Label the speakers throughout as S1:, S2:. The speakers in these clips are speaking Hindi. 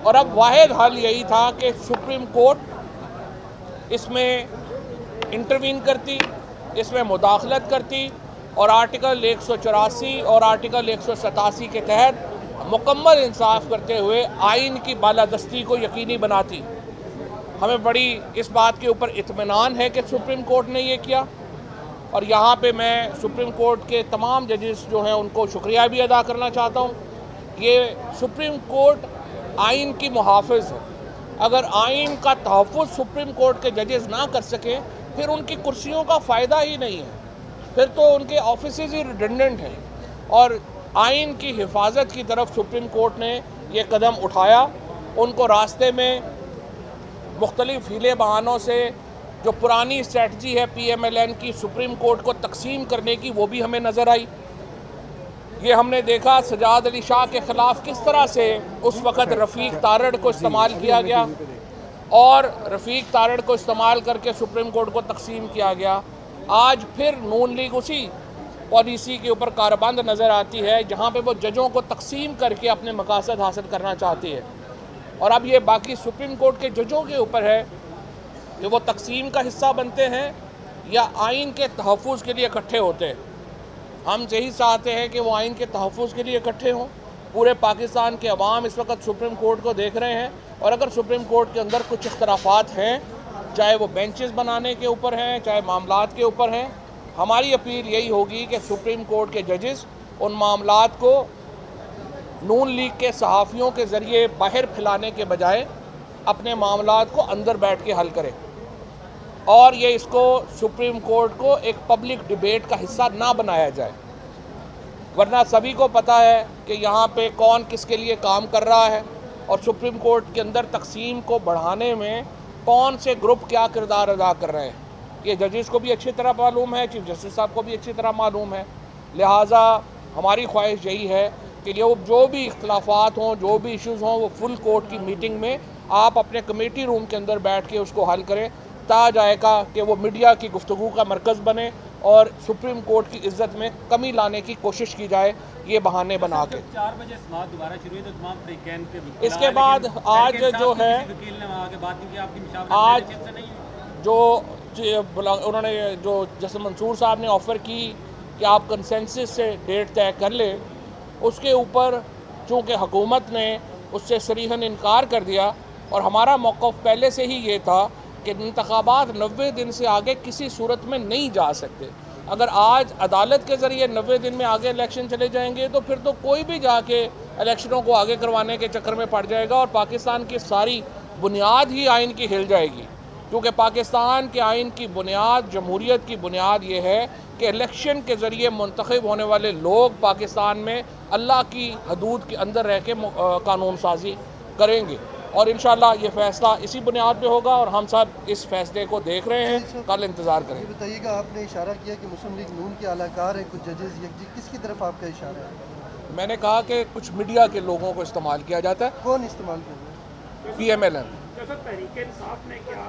S1: और अब वाहिद हल यही था कि सुप्रीम कोर्ट इसमें इंटरवीन करती, इसमें मुदाखलत करती और आर्टिकल 184 और आर्टिकल 187 के तहत मुकम्मल इंसाफ करते हुए आइन की बालादस्ती को यकीनी बनाती। हमें बड़ी इस बात के ऊपर इत्मीनान है कि सुप्रीम कोर्ट ने ये किया, और यहाँ पे मैं सुप्रीम कोर्ट के तमाम जजेस जो हैं उनको शुक्रिया भी अदा करना चाहता हूँ। ये सुप्रीम कोर्ट आइन की मुहाफ़िज़ है। अगर आइन का तहफ़्फ़ुज़ सुप्रीम कोर्ट के जजेस ना कर सकें फिर उनकी कुर्सियों का फ़ायदा ही नहीं है, फिर तो उनके ऑफिसेज़ ही रिडंडेंट हैं। और आइन की हिफाजत की तरफ सुप्रीम कोर्ट ने ये कदम उठाया। उनको रास्ते में मुख्तलिफ हीले बहानों से जो पुरानी स्ट्रेटजी है PMLN की सुप्रीम कोर्ट को तकसीम करने की, वो भी हमें नज़र आई। ये हमने देखा सजाद अली शाह के ख़िलाफ़ किस तरह से उस वक़्त रफ़ीक तारड़ को इस्तेमाल किया गया और रफ़ीक तारड़ को इस्तेमाल करके सुप्रीम कोर्ट को तकसीम किया गया। आज फिर नून लीग उसी पॉलिसी के ऊपर कारबंद नज़र आती है, जहाँ पे वो जजों को तकसीम करके अपने मकासद हासिल करना चाहती है। और अब ये बाकी सुप्रीम कोर्ट के जजों के ऊपर है कि वो तकसीम का हिस्सा बनते हैं या आइन के तहफ़्फ़ुज़ के लिए इकट्ठे होते हैं। हम यही चाहते हैं कि वो आइन के तहफ़्फ़ुज़ के लिए इकट्ठे हों। पूरे पाकिस्तान के अवाम इस वक्त सुप्रीम कोर्ट को देख रहे हैं, और अगर सुप्रीम कोर्ट के अंदर कुछ इख्तलाफात हैं, चाहे वो बेंचेस बनाने के ऊपर हैं, चाहे मामलात के ऊपर हैं, हमारी अपील यही होगी कि सुप्रीम कोर्ट के जजेस उन मामलात को नून लीग के सहाफ़ियों के ज़रिए बाहर फैलाने के बजाय अपने मामलात को अंदर बैठ के हल करें, और ये इसको सुप्रीम कोर्ट को एक पब्लिक डिबेट का हिस्सा ना बनाया जाए। वरना सभी को पता है कि यहाँ पे कौन किसके लिए काम कर रहा है, और सुप्रीम कोर्ट के अंदर तकसीम को बढ़ाने में कौन से ग्रुप क्या किरदार अदा कर रहे हैं। ये जजेस को भी अच्छी तरह मालूम है, चीफ जस्टिस साहब को भी अच्छी तरह मालूम है। लिहाजा हमारी ख्वाहिश यही है कि जो भी इख्तलाफात हों, जो भी इश्यूज़ हों, वो फुल कोर्ट की मीटिंग में आप अपने कमेटी रूम के अंदर बैठ के उसको हल करें, ता जाएगा कि वो मीडिया की गुफ्तगू का मरकज़ बने और सुप्रीम कोर्ट की इज्जत में कमी लाने की कोशिश की जाए, ये बहाने बना के।
S2: 4 बजे समाअत दोबारा शुरू हुई तो तमाम फ्रीकैन के
S1: इसके बाद आज जो है आज जो उन्होंने जो जस्टिस मंसूर साहब ने ऑफ़र की कि आप कंसेंसस से डेट तय कर लें, उसके ऊपर चूँकि हुकूमत ने उससे सरीहन इनकार कर दिया, और हमारा मौक़िफ़ पहले से ही ये था कि इंतखाबात 90 दिन से आगे किसी सूरत में नहीं जा सकते। अगर आज अदालत के ज़रिए 90 दिन में आगे इलेक्शन चले जाएंगे तो फिर तो कोई भी जाके इलेक्शनों को आगे करवाने के चक्कर में पड़ जाएगा, और पाकिस्तान की सारी बुनियाद ही आइन की हिल जाएगी। क्योंकि पाकिस्तान के आइन की बुनियाद, जमहूरियत की बुनियाद ये है कि इलेक्शन के ज़रिए मुंतखब होने वाले लोग पाकिस्तान में अल्लाह की हदूद के अंदर रह के कानून साजी करेंगे, और इंशाअल्लाह ये फ़ैसला इसी बुनियाद पे होगा, और हम सब इस फ़ैसले को देख रहे हैं, कल इंतज़ार करें।
S3: बताइएगा, आपने इशारा किया कि मुस्लिम लीग नून के अलाकार है, कुछ जजेस यकजी, किसकी तरफ आपका इशारा है?
S1: मैंने कहा कि कुछ मीडिया के लोगों को इस्तेमाल किया जाता है।
S3: कौन इस्तेमाल कर?
S1: PMLN।
S4: तहरीक इंसाफ ने क्या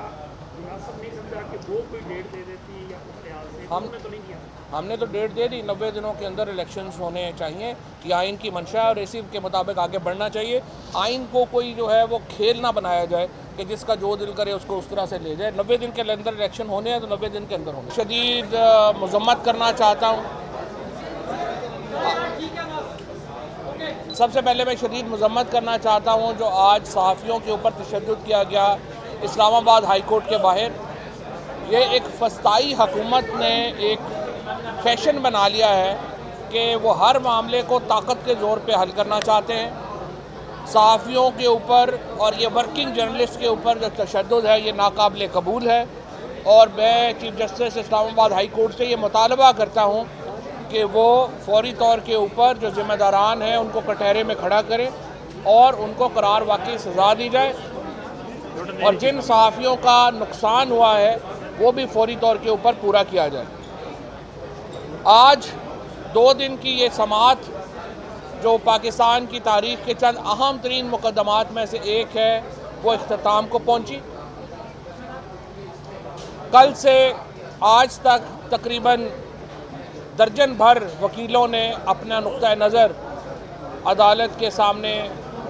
S4: मुनासिब नहीं समझा कि वो कोई डेट दे देती या उस ख्याल से हमने तो नहीं किया?
S1: हमने तो डेट दे दी, 90 दिनों के अंदर इलेक्शंस होने चाहिए, ये आइन की मंशा है और इसी के मुताबिक आगे बढ़ना चाहिए। आइन को कोई जो है वो खेल ना बनाया जाए कि जिसका जो दिल करे उसको उस तरह से ले जाए। 90 दिन के अंदर इलेक्शन होने हैं तो 90 दिन के अंदर होने। शदीद मज़म्मत करना चाहता हूँ, सबसे पहले मैं शदीद मज़म्मत करना चाहता हूँ जो आज सहाफ़ियों के ऊपर तशद्दुद किया गया इस्लामाबाद हाई कोर्ट के बाहर। ये एक फस्ताई हुकूमत ने एक फैशन बना लिया है कि वो हर मामले को ताकत के ज़ोर पे हल करना चाहते हैं। सहाफ़ियों के ऊपर और ये वर्किंग जर्नलिस्ट के ऊपर जो तशद्दुद है ये नाकाबिल कबूल है, और मैं chief justice Islamabad high court से ये मुतालबा करता हूँ कि वो फौरी तौर के ऊपर जो ज़िम्मेदारान हैं उनको कटहरे में खड़ा करें और उनको करार वाकई सज़ा दी जाए, और जिन सहाफ़ियों का नुकसान हुआ है वो भी फौरी तौर के ऊपर पूरा किया जाए। आज 2 दिन की ये समाअत जो पाकिस्तान की तारीख़ के चंद अहम तरीन मुकदमात में से एक है, वो इख्तिताम को पहुँची। कल से आज तक तकरीबन दर्जन भर वकीलों ने अपना नुक्ता नज़र अदालत के सामने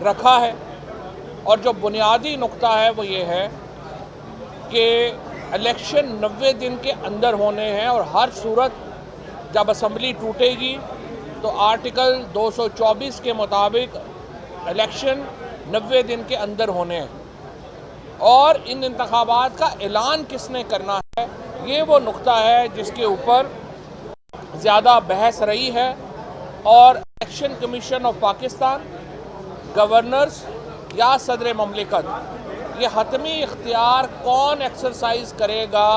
S1: रखा है। और जो बुनियादी नुक्ता है वो ये है कि इलेक्शन 90 दिन के अंदर होने हैं और हर सूरत जब असम्बली टूटेगी तो आर्टिकल 224 के मुताबिक इलेक्शन 90 दिन के अंदर होने हैं। और इन इंतखाबात का ऐलान किसने करना है, ये वो नुक्ता है जिसके ऊपर ज़्यादा बहस रही है। और election commission of Pakistan, governors या सदर ममलिकत, ये हतमी इख्तियार कौन एक्सरसाइज करेगा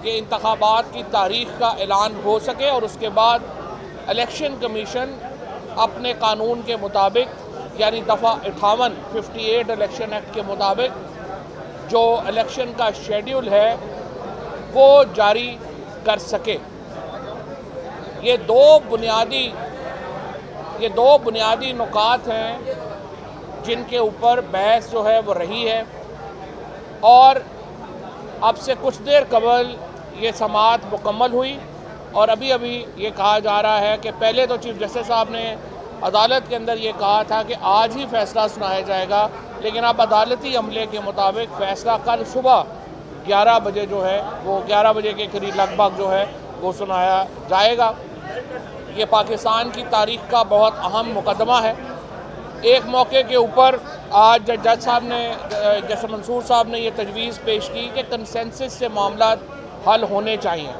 S1: कि इंतखाबात की तारीख का ऐलान हो सके और उसके बाद इलेक्शन कमीशन अपने कानून के मुताबिक यानी दफ़ा 58 इलेक्शन एक्ट के मुताबिक जो इलेक्शन का शेड्यूल है वो जारी कर सके। ये दो बुनियादी नुकात हैं जिनके ऊपर बहस जो है वो रही है। और अब से कुछ देर कबल ये समाअत मुकम्मल हुई और अभी अभी ये कहा जा रहा है कि पहले तो चीफ जस्टिस साहब ने अदालत के अंदर ये कहा था कि आज ही फैसला सुनाया जाएगा, लेकिन अब अदालती अमले के मुताबिक फ़ैसला कल सुबह 11 बजे जो है वो 11 बजे के करीब लगभग जो है वो सुनाया जाएगा। ये पाकिस्तान की तारीख का बहुत अहम मुकदमा है। एक मौके के ऊपर आज जज साहब ने, जस्टिस मंसूर साहब ने ये तजवीज़ पेश की कि कंसेंसस से मामला हल होने चाहिए।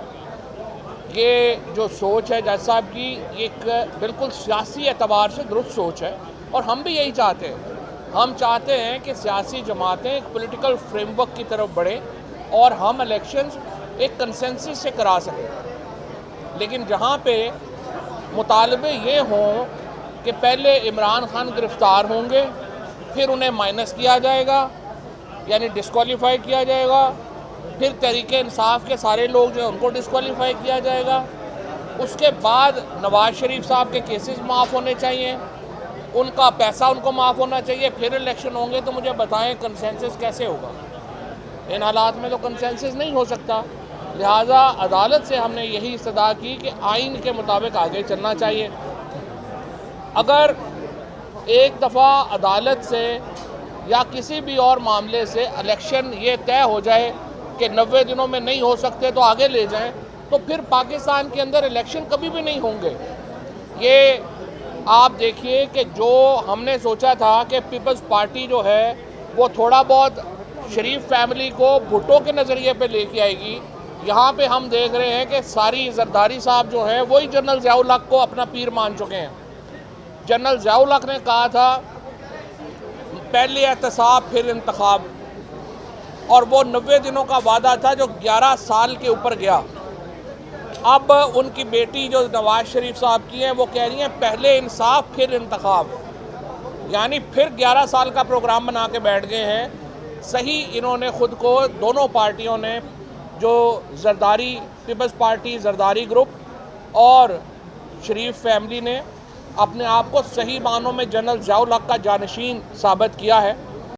S1: ये जो सोच है जज साहब की, ये एक बिल्कुल सियासी एतबार से दुरुस्त सोच है और हम भी यही चाहते हैं। हम चाहते हैं कि सियासी जमातें एक पॉलिटिकल फ्रेमवर्क की तरफ बढ़ें और हम इलेक्शंस एक कंसेंसस से करा सकें। लेकिन जहाँ पे मुतालबे ये हों कि पहले इमरान खान गिरफ़्तार होंगे, फिर उन्हें माइनस किया जाएगा यानी डिस्क्वालीफाई किया जाएगा, फिर तहरीक इंसाफ के सारे लोग जो हैं उनको डिस्क्वालीफाई किया जाएगा, उसके बाद नवाज़ शरीफ साहब के केसेस माफ़ होने चाहिए, उनका पैसा उनको माफ़ होना चाहिए, फिर इलेक्शन होंगे। तो मुझे बताएं कंसेंसस कैसे होगा? इन हालात में तो कंसेंसस नहीं हो सकता। लिहाजा अदालत से हमने यही इस्तदा की कि आइन के मुताबिक आगे चलना चाहिए। अगर एक दफ़ा अदालत से या किसी भी और मामले से इलेक्शन ये तय हो जाए कि 90 दिनों में नहीं हो सकते तो आगे ले जाएं, तो फिर पाकिस्तान के अंदर इलेक्शन कभी भी नहीं होंगे। ये आप देखिए कि जो हमने सोचा था कि पीपल्स पार्टी जो है वो थोड़ा बहुत शरीफ फैमिली को भुट्टो के नज़रिए पे लेके आएगी, यहाँ पे हम देख रहे हैं कि सारी जरदारी साहब जो हैं वही जनरल ज़ियाउल हक को अपना पीर मान चुके हैं। जनरल ज़ियाउल हक ने कहा था पहले एहतसाब फिर इंतखाब, और वो 90 दिनों का वादा था जो 11 साल के ऊपर गया। अब उनकी बेटी जो नवाज शरीफ साहब की हैं वो कह रही हैं पहले इंसाफ फिर इंतखाब, यानी फिर 11 साल का प्रोग्राम बना के बैठ गए हैं। सही इन्होंने ख़ुद को, दोनों पार्टियों ने, जो Zardari Peoples Party, Zardari group और शरीफ फैमिली ने अपने आप को सही मानों में जनरल ज़ियाउल हक का जानशीन साबित किया है।